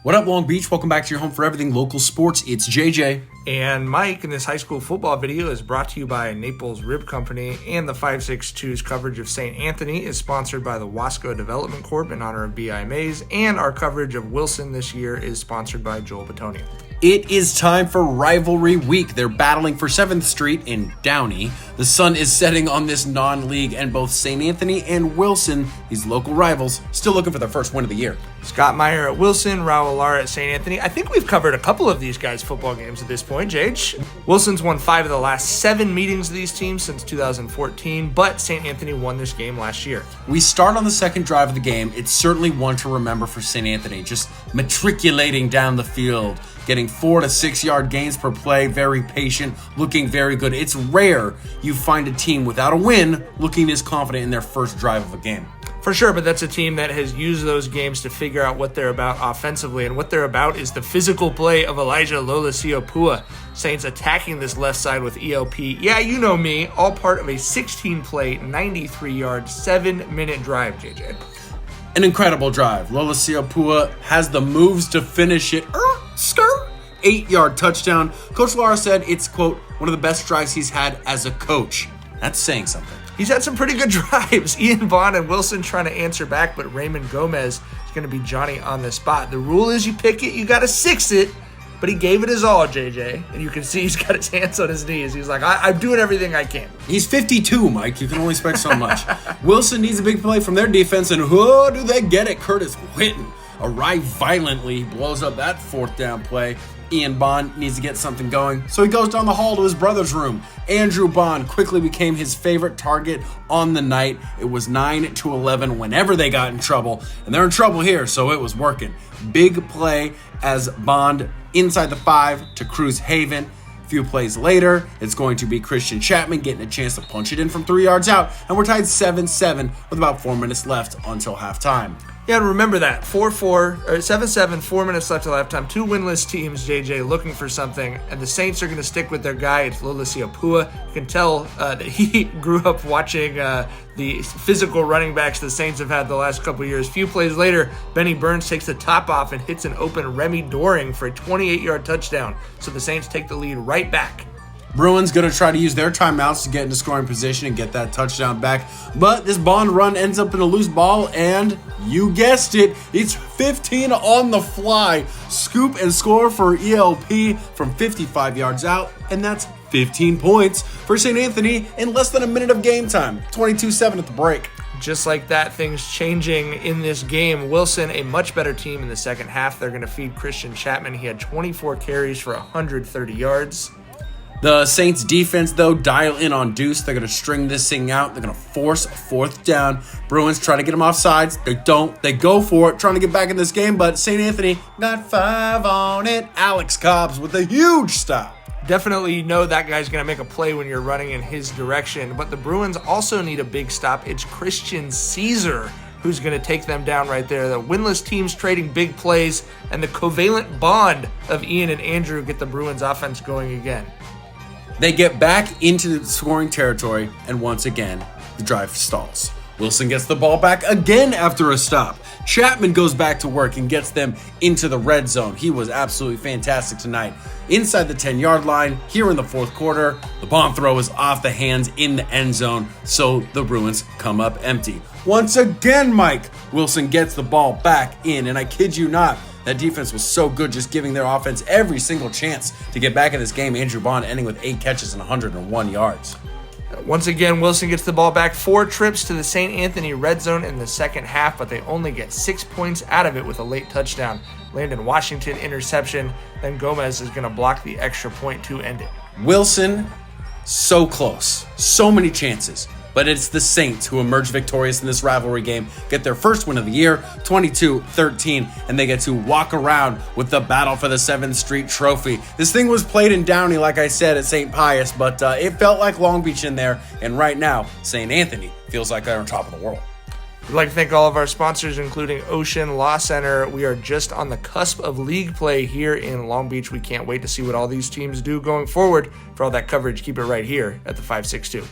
What up, Long Beach? Welcome back to your home for everything local sports. It's JJ. And Mike, and this high school football video is brought to you by Naples Rib Company, and the 562's coverage of St. Anthony is sponsored by the Wasco Development Corp in honor of B.I. Mays, and our coverage of Wilson this year is sponsored by Joel Batonia. It is time for Rivalry Week. They're battling for 7th Street in Downey. The sun is setting on this non-league, and both St. Anthony and Wilson, these local rivals, still looking for their first win of the year. Scott Meyer at Wilson, Raul Lara at St. Anthony. I think we've covered a couple of these guys' football games at this point, Jage. Wilson's won 5 of the last 7 meetings of these teams since 2014, but St. Anthony won this game last year. We start on the second drive of the game. It's certainly one to remember for St. Anthony, just matriculating down the field, getting 4 to 6 yard gains per play, very patient, looking very good. It's rare you find a team without a win looking this confident in their first drive of a game. For sure, but that's a team that has used those games to figure out what they're about offensively, and what they're about is the physical play of Elijah Lolasiopua. Saints attacking this left side with ELP. Yeah, you know me, all part of a 16-play, 93-yard, 7-minute drive, JJ. An incredible drive. Lolasiopua has the moves to finish it. 8-yard touchdown. Coach Lara said it's, quote, one of the best drives he's had as a coach. That's saying something. He's had some pretty good drives. Ian Bond and Wilson trying to answer back, but Raymond Gomez is going to be Johnny on the spot. The rule is you pick it, you got to six it, but he gave it his all, JJ. And you can see he's got his hands on his knees. He's like, I'm doing everything I can. He's 52, Mike. You can only expect so much. Wilson needs a big play from their defense, and who do they get it? Curtis Whitten arrived violently, blows up that 4th down play. Ian Bond needs to get something going, so he goes down the hall to his brother's room. Andrew Bond quickly became his favorite target on the night. It was 9-11 whenever they got in trouble, and they're in trouble here, so it was working. Big play as Bond inside the 5 to Cruz Haven. A few plays later, it's going to be Christian Chapman getting a chance to punch it in from 3 yards out, and we're tied 7-7 with about 4 minutes left until halftime. Yeah, remember that. 7-7, 4 minutes left till halftime. 2 winless teams, JJ, looking for something. And the Saints are going to stick with their guy. It's Lolasiopua. You can tell that he grew up watching the physical running backs the Saints have had the last couple years. A few plays later, Benny Burns takes the top off and hits an open Remy Doring for a 28-yard touchdown. So the Saints take the lead right back. Bruins going to try to use their timeouts to get into scoring position and get that touchdown back. But this Bond run ends up in a loose ball, and you guessed it, it's 15 on the fly. Scoop and score for ELP from 55 yards out, and that's 15 points for St. Anthony in less than a minute of game time. 22-7 at the break. Just like that, things changing in this game. Wilson, a much better team in the second half. They're going to feed Christian Chapman. He had 24 carries for 130 yards. The Saints defense, though, dial in on Deuce. They're going to string this thing out. They're going to force a 4th down. Bruins try to get them off sides. They don't. They go for it, trying to get back in this game, but St. Anthony got 5 on it. Alex Cobbs with a huge stop. Definitely know that guy's going to make a play when you're running in his direction, but the Bruins also need a big stop. It's Christian Caesar who's going to take them down right there. The winless teams trading big plays, and the covalent bond of Ian and Andrew get the Bruins offense going again. They get back into the scoring territory, and once again, the drive stalls. Wilson gets the ball back again after a stop. Chapman goes back to work and gets them into the red zone. He was absolutely fantastic tonight. Inside the 10-yard line, here in the 4th quarter, the bomb throw is off the hands in the end zone, so the Bruins come up empty. Once again, Mike, Wilson gets the ball back in, and I kid you not, that defense was so good, just giving their offense every single chance to get back in this game. Andrew Bond ending with 8 catches and 101 yards. Once again, Wilson gets the ball back. 4 trips to the St. Anthony red zone in the second half, but they only get 6 points out of it with a late touchdown. Landon Washington interception. Then Gomez is going to block the extra point to end it. Wilson, so close. So many chances. But it's the Saints who emerge victorious in this rivalry game, get their first win of the year, 22-13, and they get to walk around with the battle for the 7th Street Trophy. This thing was played in Downey, like I said, at St. Pius, but it felt like Long Beach in there, and right now, St. Anthony feels like they're on top of the world. We'd like to thank all of our sponsors, including Ocean Law Center. We are just on the cusp of league play here in Long Beach. We can't wait to see what all these teams do going forward. For all that coverage, keep it right here at the 562.